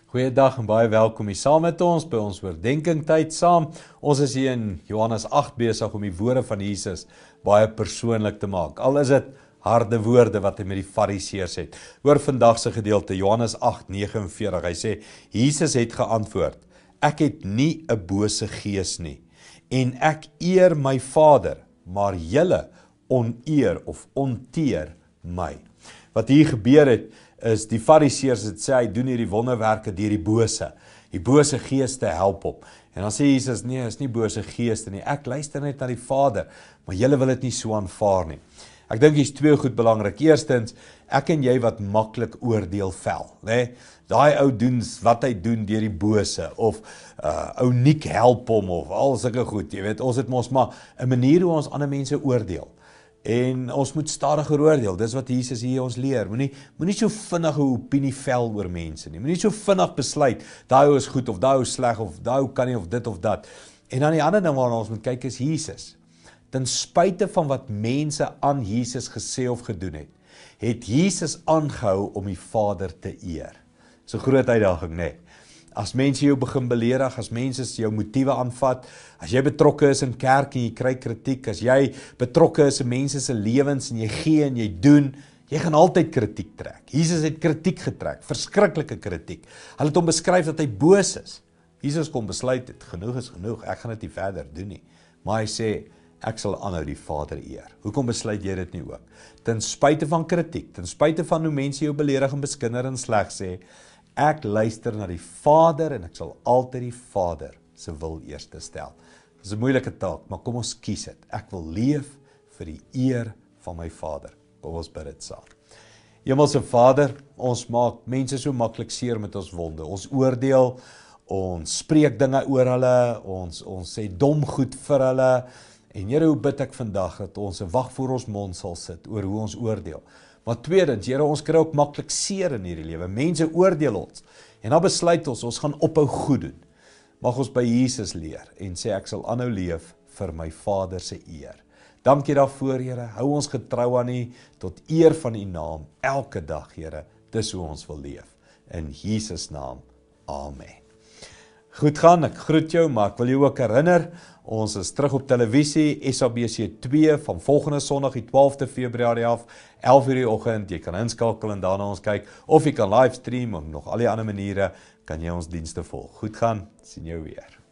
Goeiedag en baie welkom hier saam met ons by ons oordenkingtyd saam. Ons is hier in Johannes 8 besig om die woorde van Jesus baie persoonlik te maak. Al is dit harde woorde wat hy met die Fariseërs het. Hoor vandag se gedeelte Johannes 8:49. Hy sê Jesus het geantwoord: Ek het nie 'n bose gees nie en ek eer my Vader, maar julle oneer of onteer my. Wat hier gebeur het is die Fariseërs het sê hy doen hierdie wonderwerke deur die bose geeste help hom. En dan sê Jesus, nee, is nie bose geeste nie, ek luister net na die Vader, maar julle wil dit nie so aanvaar nie. Ek dink hier's twee goed belangrik. Eerstens, ek en jy wat maklik oordeel vel, né? Daai ou doen wat hy doen deur die bose, of ou Nick help hom, of al sulke goed, jy weet, ons het mos maar 'n manier hoe ons ander mense oordeel. En ons moet stadiger oordeel, dis wat Jesus hier ons leer. Moenie so vinnig 'n opinie vel oor mense nie. Moenie so vinnig besluit, daai ou is goed, of daai ou is sleg, of daai ou kan nie, of dit of dat. En dan die ander ding waarna ons moet kyk is Jesus. Ten spyte van wat mense aan Jesus gesê of gedoen het Jesus aangehou om die Vader te eer. Dis 'n groot uitdaging, né? As mense jou begin beledig, as mense jou motiewe aanvat, as jy betrokke is in kerk en jy kry kritiek, as jy betrokke is in mense se lewens en jy gee en jy doen, jy gaan altyd kritiek trek. Jesus het kritiek getrek, verskriklike kritiek. Hulle het hom beskryf dat hy boos is. Jesus kon besluit het, genoeg is genoeg, ek gaan dit nie verder doen nie. Maar hy sê, ek sal aanhou die Vader eer. Hoekom besluit jy dit nie ook? Ten spyte van kritiek, ten spyte van hoe mense jou beledig en beskinder en sleg sê, ek luister na die Vader en ek sal altyd die Vader se wil eerste stel. Dit is 'n moeilike taak, maar kom ons kies dit. Ek wil leef vir die eer van my Vader. Kom ons bid dit saam. Hemelse Vader, ons maak mense so maklik seer met ons wonde. Ons oordeel, ons spreek dinge oor hulle, ons sê dom goed vir hulle. En Here, hoe bid ek vandag dat ons 'n wag voor ons mond sal sit oor hoe ons oordeel. Maar tweedens, Here, ons kry ook maklik seer in hierdie lewe. Mense oordeel ons. En dan besluit ons gaan ophou goed doen. Mag ons by Jesus leer en sê ek sal aanhou leef vir my Vader se eer. Dankie daarvoor, Here. Hou ons getrou aan U tot eer van U naam elke dag, Here. Dis hoe ons wil leef. In Jesus naam. Amen. Goed gaan, ek groet jou, maar ek wil jou ook herinner, ons is terug op televisie, SABC 2, van volgende Sondag, die 12de Februarie af, 11 uur die oggend, jy kan inskakel en daarna ons kyk, of jy kan livestream, of nog al die ander maniere, kan jy ons dienste volg. Goed gaan, sien jou weer.